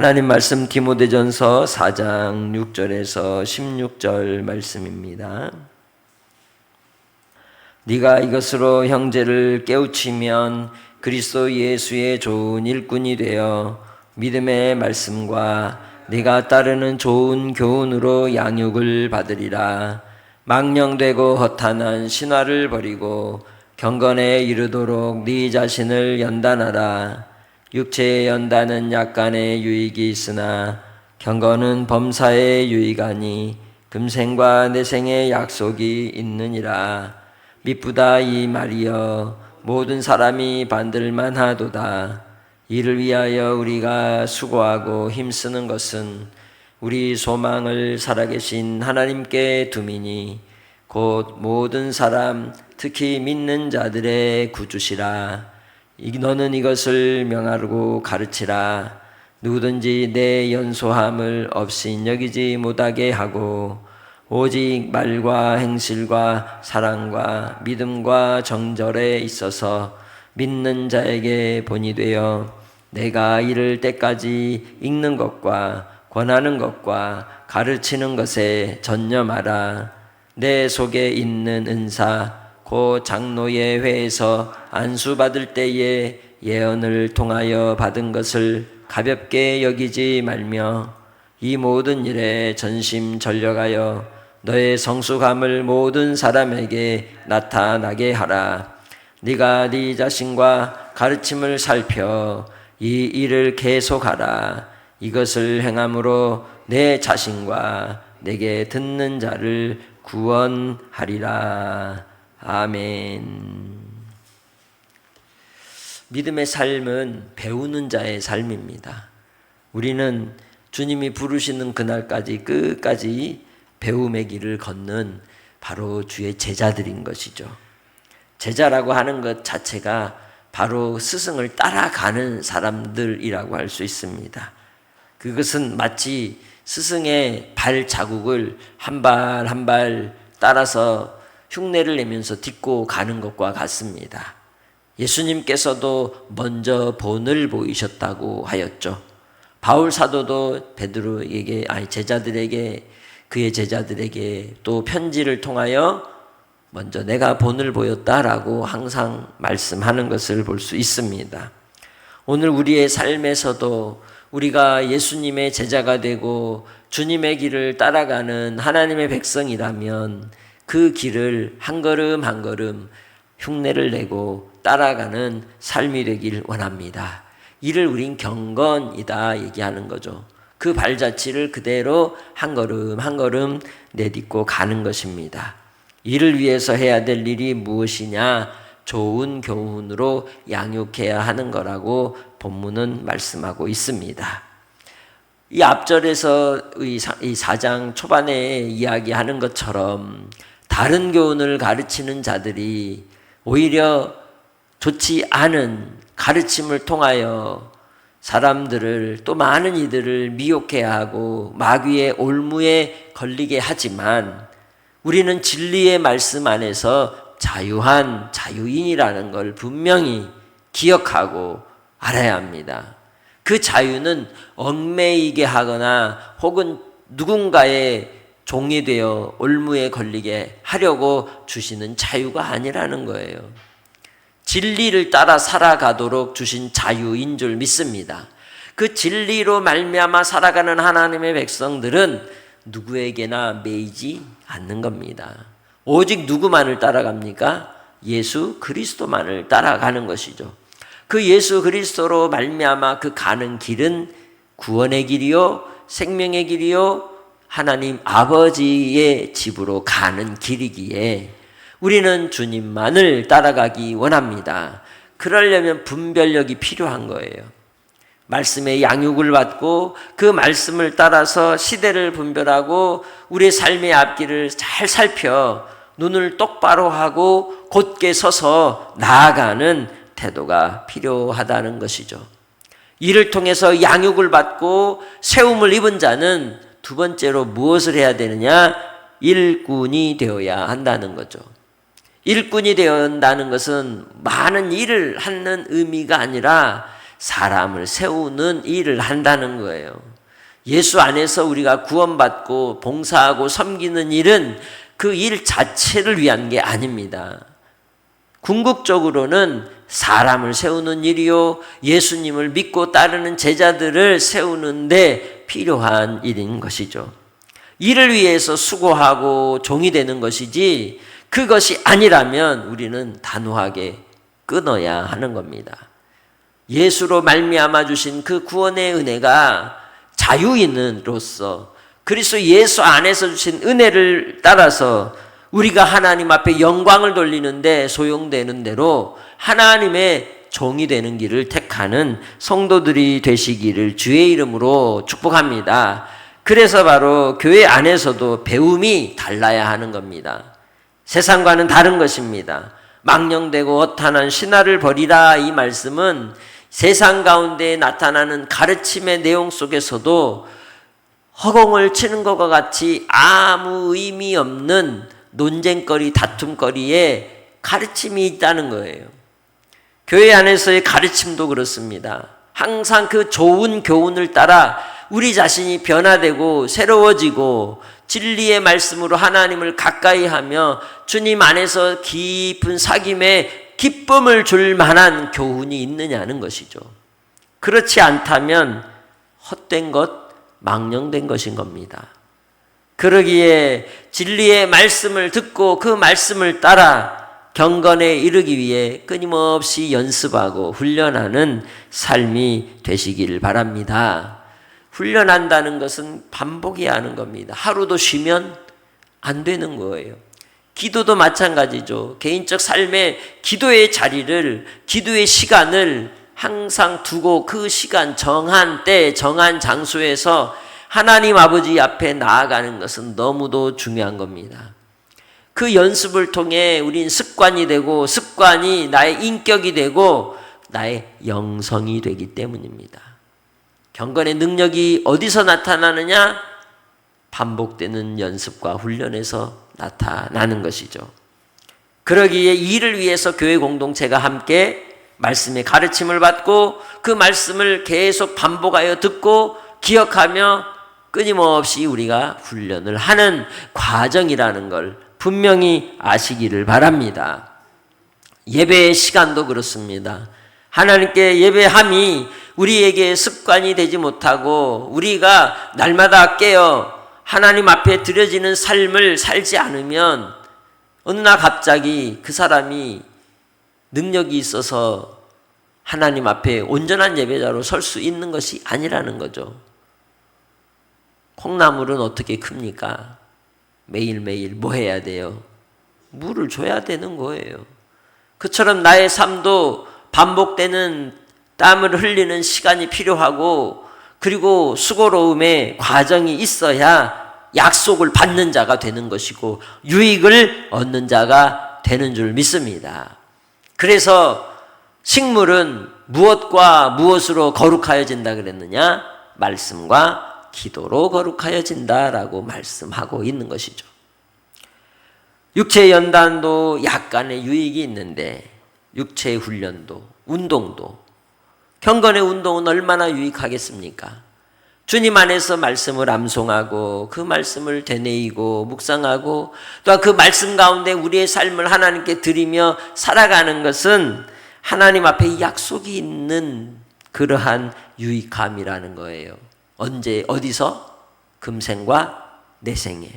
하나님 말씀 디모데전서 4장 6절에서 16절 말씀입니다. 네가 이것으로 형제를 깨우치면 그리스도 예수의 좋은 일꾼이 되어 믿음의 말씀과 네가 따르는 좋은 교훈으로 양육을 받으리라. 망령되고 허탄한 신화를 버리고 경건에 이르도록 네 자신을 연단하라. 육체의 연단은 약간의 유익이 있으나 경건은 범사의 유익하니 금생과 내생의 약속이 있느니라. 미쁘다 이 말이여 모든 사람이 받을만 하도다. 이를 위하여 우리가 수고하고 힘쓰는 것은 우리 소망을 살아계신 하나님께 둠이니 곧 모든 사람 특히 믿는 자들의 구주시라. 너는 이것을 명하고 가르치라. 누구든지 내 연소함을 없인 여기지 못하게 하고 오직 말과 행실과 사랑과 믿음과 정절에 있어서 믿는 자에게 본이 되어 내가 이를 때까지 읽는 것과 권하는 것과 가르치는 것에 전념하라. 내 속에 있는 은사 곧 장로의 회에서 안수받을 때에 예언을 통하여 받은 것을 가볍게 여기지 말며 이 모든 일에 전심전력하여 너의 성숙함을 모든 사람에게 나타나게 하라. 네가 네 자신과 가르침을 살펴 이 일을 계속하라. 이것을 행함으로 내 자신과 내게 듣는 자를 구원하리라. 아멘. 믿음의 삶은 배우는 자의 삶입니다. 우리는 주님이 부르시는 그날까지 끝까지 배움의 길을 걷는 바로 주의 제자들인 것이죠. 제자라고 하는 것 자체가 바로 스승을 따라가는 사람들이라고 할 수 있습니다. 그것은 마치 스승의 발자국을 한 발 한 발 따라서 흉내를 내면서 딛고 가는 것과 같습니다. 예수님께서도 먼저 본을 보이셨다고 하였죠. 바울 사도도 베드로에게 제자들에게 그의 제자들에게 또 편지를 통하여 먼저 내가 본을 보였다라고 항상 말씀하는 것을 볼 수 있습니다. 오늘 우리의 삶에서도 우리가 예수님의 제자가 되고 주님의 길을 따라가는 하나님의 백성이라면 그 길을 한 걸음 한 걸음 흉내를 내고 따라가는 삶이 되길 원합니다. 이를 우린 경건이다 얘기하는 거죠. 그 발자취를 그대로 한 걸음 한 걸음 내딛고 가는 것입니다. 이를 위해서 해야 될 일이 무엇이냐? 좋은 교훈으로 양육해야 하는 거라고 본문은 말씀하고 있습니다. 이 앞절에서 이 4장 초반에 이야기하는 것처럼 다른 교훈을 가르치는 자들이 오히려 좋지 않은 가르침을 통하여 사람들을 또 많은 이들을 미혹해야 하고 마귀의 올무에 걸리게 하지만 우리는 진리의 말씀 안에서 자유한 자유인이라는 걸 분명히 기억하고 알아야 합니다. 그 자유는 얽매이게 하거나 혹은 누군가의 종이 되어 올무에 걸리게 하려고 주시는 자유가 아니라는 거예요. 진리를 따라 살아가도록 주신 자유인 줄 믿습니다. 그 진리로 말미암아 살아가는 하나님의 백성들은 누구에게나 매이지 않는 겁니다. 오직 누구만을 따라갑니까? 예수 그리스도만을 따라가는 것이죠. 그 예수 그리스도로 말미암아 그 가는 길은 구원의 길이요 생명의 길이요 하나님 아버지의 집으로 가는 길이기에 우리는 주님만을 따라가기 원합니다. 그러려면 분별력이 필요한 거예요. 말씀의 양육을 받고 그 말씀을 따라서 시대를 분별하고 우리의 삶의 앞길을 잘 살펴 눈을 똑바로 하고 곧게 서서 나아가는 태도가 필요하다는 것이죠. 이를 통해서 양육을 받고 세움을 입은 자는 두 번째로 무엇을 해야 되느냐? 일꾼이 되어야 한다는 거죠. 일꾼이 되어야 한다는 것은 많은 일을 하는 의미가 아니라 사람을 세우는 일을 한다는 거예요. 예수 안에서 우리가 구원받고 봉사하고 섬기는 일은 그 일 자체를 위한 게 아닙니다. 궁극적으로는 사람을 세우는 일이요, 예수님을 믿고 따르는 제자들을 세우는데 필요한 일인 것이죠. 이를 위해서 수고하고 종이 되는 것이지, 그것이 아니라면 우리는 단호하게 끊어야 하는 겁니다. 예수로 말미암아 주신 그 구원의 은혜가 자유인으로서 그리스도 예수 안에서 주신 은혜를 따라서 우리가 하나님 앞에 영광을 돌리는데 소용되는 대로 하나님의 종이 되는 길을 택하는 성도들이 되시기를 주의 이름으로 축복합니다. 그래서 바로 교회 안에서도 배움이 달라야 하는 겁니다. 세상과는 다른 것입니다. 망령되고 어탄한 신화를 버리라, 이 말씀은 세상 가운데 나타나는 가르침의 내용 속에서도 허공을 치는 것과 같이 아무 의미 없는 논쟁거리, 다툼거리에 가르침이 있다는 거예요. 교회 안에서의 가르침도 그렇습니다. 항상 그 좋은 교훈을 따라 우리 자신이 변화되고 새로워지고 진리의 말씀으로 하나님을 가까이 하며 주님 안에서 깊은 사귐에 기쁨을 줄 만한 교훈이 있느냐는 것이죠. 그렇지 않다면 헛된 것, 망령된 것인 겁니다. 그러기에 진리의 말씀을 듣고 그 말씀을 따라 경건에 이르기 위해 끊임없이 연습하고 훈련하는 삶이 되시길 바랍니다. 훈련한다는 것은 반복해야 하는 겁니다. 하루도 쉬면 안 되는 거예요. 기도도 마찬가지죠. 개인적 삶의 기도의 자리를, 기도의 시간을 항상 두고 그 시간 정한 때, 정한 장소에서 하나님 아버지 앞에 나아가는 것은 너무도 중요한 겁니다. 그 연습을 통해 우린 습관이 되고, 습관이 나의 인격이 되고 나의 영성이 되기 때문입니다. 경건의 능력이 어디서 나타나느냐? 반복되는 연습과 훈련에서 나타나는 것이죠. 그러기에 이를 위해서 교회 공동체가 함께 말씀의 가르침을 받고 그 말씀을 계속 반복하여 듣고 기억하며 끊임없이 우리가 훈련을 하는 과정이라는 걸 분명히 아시기를 바랍니다. 예배의 시간도 그렇습니다. 하나님께 예배함이 우리에게 습관이 되지 못하고 우리가 날마다 깨어 하나님 앞에 드려지는 삶을 살지 않으면 어느 날 갑자기 그 사람이 능력이 있어서 하나님 앞에 온전한 예배자로 설 수 있는 것이 아니라는 거죠. 콩나물은 어떻게 큽니까? 매일매일 뭐 해야 돼요? 물을 줘야 되는 거예요. 그처럼 나의 삶도 반복되는 땀을 흘리는 시간이 필요하고 그리고 수고로움의 과정이 있어야 약속을 받는 자가 되는 것이고 유익을 얻는 자가 되는 줄 믿습니다. 그래서 식물은 무엇과 무엇으로 거룩하여진다 그랬느냐? 말씀과 기도로 거룩하여진다라고 말씀하고 있는 것이죠. 육체 연단도 약간의 유익이 있는데 육체 훈련도, 운동도, 경건의 운동은 얼마나 유익하겠습니까? 주님 안에서 말씀을 암송하고 그 말씀을 되뇌이고 묵상하고 또 그 말씀 가운데 우리의 삶을 하나님께 드리며 살아가는 것은 하나님 앞에 약속이 있는 그러한 유익함이라는 거예요. 언제 어디서? 금생과 내생에,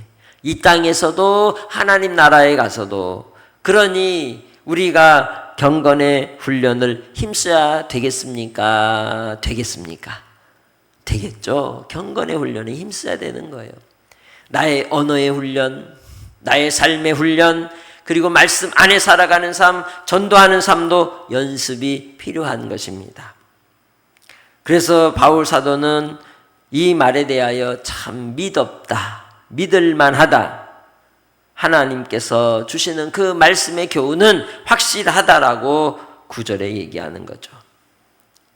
이 땅에서도 하나님 나라에 가서도. 그러니 우리가 경건의 훈련을 힘써야 되겠습니까? 되겠습니까? 되겠죠. 경건의 훈련에 힘써야 되는 거예요. 나의 언어의 훈련, 나의 삶의 훈련, 그리고 말씀 안에 살아가는 삶, 전도하는 삶도 연습이 필요한 것입니다. 그래서 바울 사도는 이 말에 대하여 참 믿었다, 믿을만하다, 하나님께서 주시는 그 말씀의 교훈은 확실하다라고 9절에 얘기하는 거죠.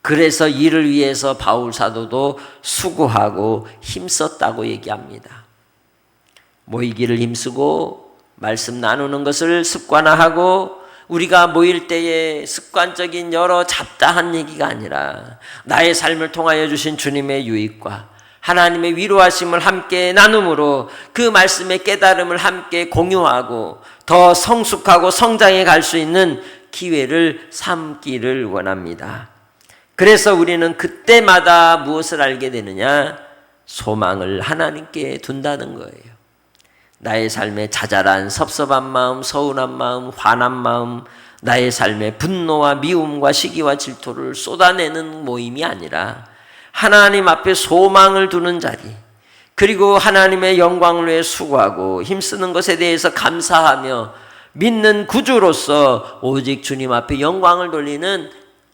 그래서 이를 위해서 바울 사도도 수고하고 힘썼다고 얘기합니다. 모이기를 힘쓰고 말씀 나누는 것을 습관화하고 우리가 모일 때에 습관적인 여러 잡다한 얘기가 아니라 나의 삶을 통하여 주신 주님의 유익과 하나님의 위로하심을 함께 나눔으로 그 말씀의 깨달음을 함께 공유하고 더 성숙하고 성장해 갈 수 있는 기회를 삼기를 원합니다. 그래서 우리는 그때마다 무엇을 알게 되느냐? 소망을 하나님께 둔다는 거예요. 나의 삶에 자잘한 섭섭한 마음, 서운한 마음, 화난 마음, 나의 삶에 분노와 미움과 시기와 질투를 쏟아내는 모임이 아니라 하나님 앞에 소망을 두는 자리, 그리고 하나님의 영광을 위해 수고하고 힘쓰는 것에 대해서 감사하며 믿는 구주로서 오직 주님 앞에 영광을 돌리는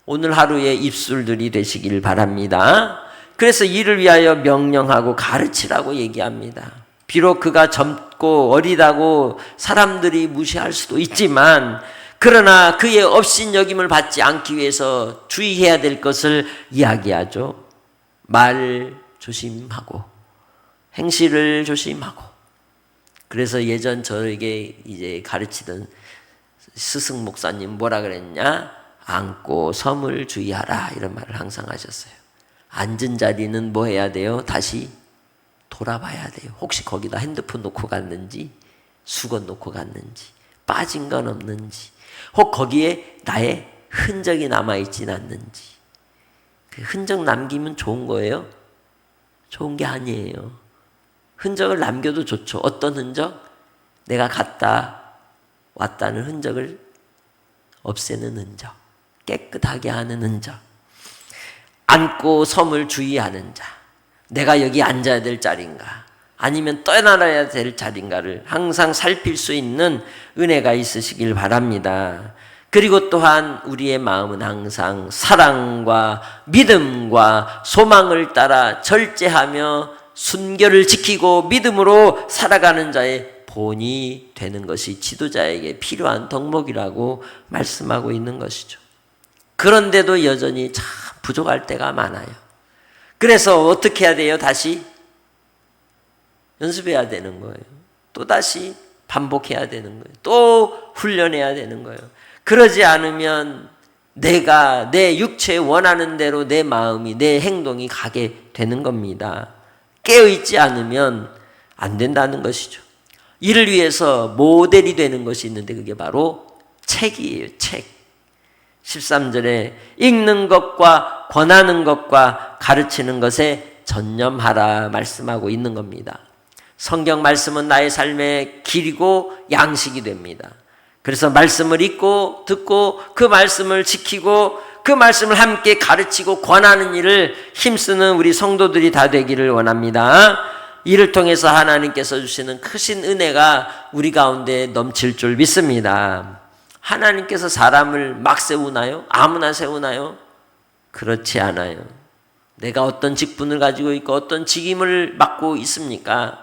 오늘 하루의 입술들이 되시길 바랍니다. 그래서 이를 위하여 명령하고 가르치라고 얘기합니다. 비록 그가 젊고 어리다고 사람들이 무시할 수도 있지만, 그러나 그의 업신여김을 받지 않기 위해서 주의해야 될 것을 이야기하죠. 말 조심하고 행실을 조심하고. 그래서 예전 저에게 이제 가르치던 스승 목사님 뭐라 그랬냐? 앉고 섬을 주의하라, 이런 말을 항상 하셨어요. 앉은 자리는 뭐 해야 돼요? 다시 돌아봐야 돼요. 혹시 거기다 핸드폰 놓고 갔는지, 수건 놓고 갔는지, 빠진 건 없는지, 혹 거기에 나의 흔적이 남아있진 않는지. 그 흔적 남기면 좋은 거예요? 좋은 게 아니에요. 흔적을 남겨도 좋죠. 어떤 흔적? 내가 갔다 왔다는 흔적을 없애는 흔적, 깨끗하게 하는 흔적. 앉고 섬을 주의하는 자, 내가 여기 앉아야 될 자리인가 아니면 떠나야 될 자리인가를 항상 살필 수 있는 은혜가 있으시길 바랍니다. 그리고 또한 우리의 마음은 항상 사랑과 믿음과 소망을 따라 절제하며 순결을 지키고 믿음으로 살아가는 자의 본이 되는 것이 지도자에게 필요한 덕목이라고 말씀하고 있는 것이죠. 그런데도 여전히 참 부족할 때가 많아요. 그래서 어떻게 해야 돼요? 다시 연습해야 되는 거예요. 또 다시 반복해야 되는 거예요. 또 훈련해야 되는 거예요. 그러지 않으면 내가 내 육체에 원하는 대로 내 마음이, 내 행동이 가게 되는 겁니다. 깨어있지 않으면 안 된다는 것이죠. 이를 위해서 모델이 되는 것이 있는데 그게 바로 책이에요. 책. 13절에 읽는 것과 권하는 것과 가르치는 것에 전념하라 말씀하고 있는 겁니다. 성경 말씀은 나의 삶의 길이고 양식이 됩니다. 그래서 말씀을 읽고 듣고 그 말씀을 지키고 그 말씀을 함께 가르치고 권하는 일을 힘쓰는 우리 성도들이 다 되기를 원합니다. 이를 통해서 하나님께서 주시는 크신 은혜가 우리 가운데 넘칠 줄 믿습니다. 하나님께서 사람을 막 세우나요? 아무나 세우나요? 그렇지 않아요. 내가 어떤 직분을 가지고 있고 어떤 직임을 맡고 있습니까?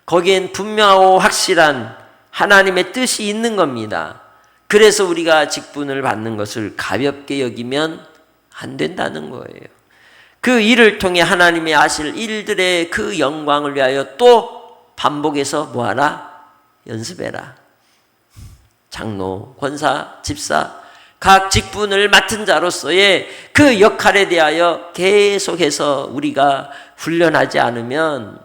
거기엔 분명하고 확실한 하나님의 뜻이 있는 겁니다. 그래서 우리가 직분을 받는 것을 가볍게 여기면 안 된다는 거예요. 그 일을 통해 하나님이 하실 일들의 그 영광을 위하여 또 반복해서 뭐하라? 연습해라. 장로, 권사, 집사, 각 직분을 맡은 자로서의 그 역할에 대하여 계속해서 우리가 훈련하지 않으면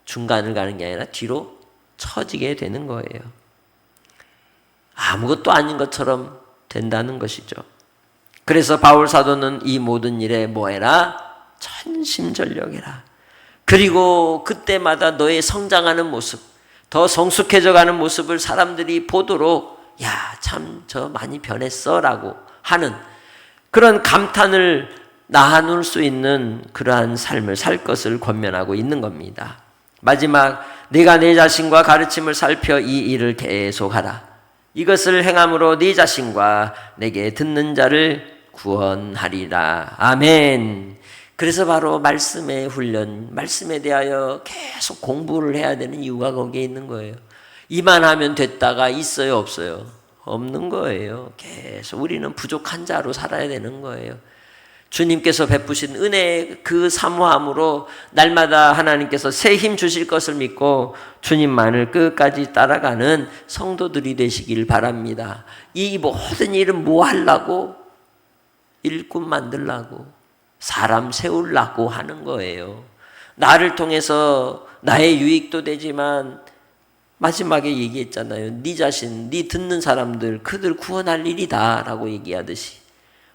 중간을 가는 게 아니라 뒤로 처지게 되는 거예요. 아무것도 아닌 것처럼 된다는 것이죠. 그래서 바울 사도는 이 모든 일에 뭐해라? 전심전력해라. 그리고 그때마다 너의 성장하는 모습, 더 성숙해져가는 모습을 사람들이 보도록 야, 참 저 많이 변했어 라고 하는 그런 감탄을 낳아놓을 수 있는 그러한 삶을 살 것을 권면하고 있는 겁니다. 마지막, 네가 내 자신과 가르침을 살펴 이 일을 계속하라. 이것을 행함으로 네 자신과 내게 듣는 자를 구원하리라. 아멘. 그래서 바로 말씀의 훈련, 말씀에 대하여 계속 공부를 해야 되는 이유가 거기에 있는 거예요. 이만 하면 됐다가 있어요, 없어요? 없는 거예요. 계속 우리는 부족한 자로 살아야 되는 거예요. 주님께서 베푸신 은혜 그 사모함으로 날마다 하나님께서 새 힘 주실 것을 믿고 주님만을 끝까지 따라가는 성도들이 되시길 바랍니다. 이 모든 일은 뭐 하려고? 일꾼 만들라고, 사람 세우려고 하는 거예요. 나를 통해서 나의 유익도 되지만 마지막에 얘기했잖아요. 네 자신, 네 듣는 사람들, 그들 구원할 일이다 라고 얘기하듯이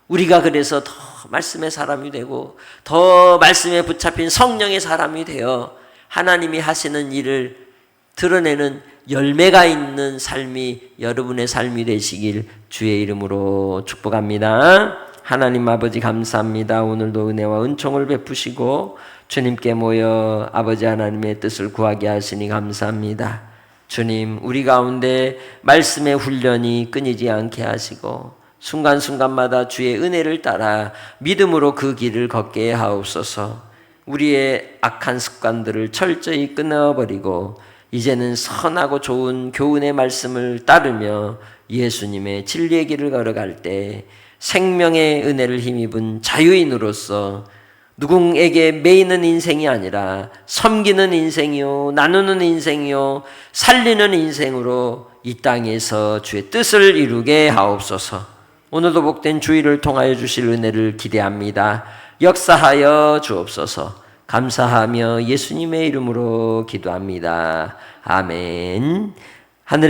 우리가 그래서 더 말씀의 사람이 되고 더 말씀에 붙잡힌 성령의 사람이 되어 하나님이 하시는 일을 드러내는 열매가 있는 삶이 여러분의 삶이 되시길 주의 이름으로 축복합니다. 하나님 아버지 감사합니다. 오늘도 은혜와 은총을 베푸시고 주님께 모여 아버지 하나님의 뜻을 구하게 하시니 감사합니다. 주님, 우리 가운데 말씀의 훈련이 끊이지 않게 하시고 순간순간마다 주의 은혜를 따라 믿음으로 그 길을 걷게 하옵소서. 우리의 악한 습관들을 철저히 끊어버리고 이제는 선하고 좋은 교훈의 말씀을 따르며 예수님의 진리의 길을 걸어갈 때 생명의 은혜를 힘입은 자유인으로서 누군에게 매이는 인생이 아니라 섬기는 인생이요, 나누는 인생이요, 살리는 인생으로 이 땅에서 주의 뜻을 이루게 하옵소서. 오늘도 복된 주일을 통하여 주실 은혜를 기대합니다. 역사하여 주옵소서. 감사하며 예수님의 이름으로 기도합니다. 아멘. 하늘의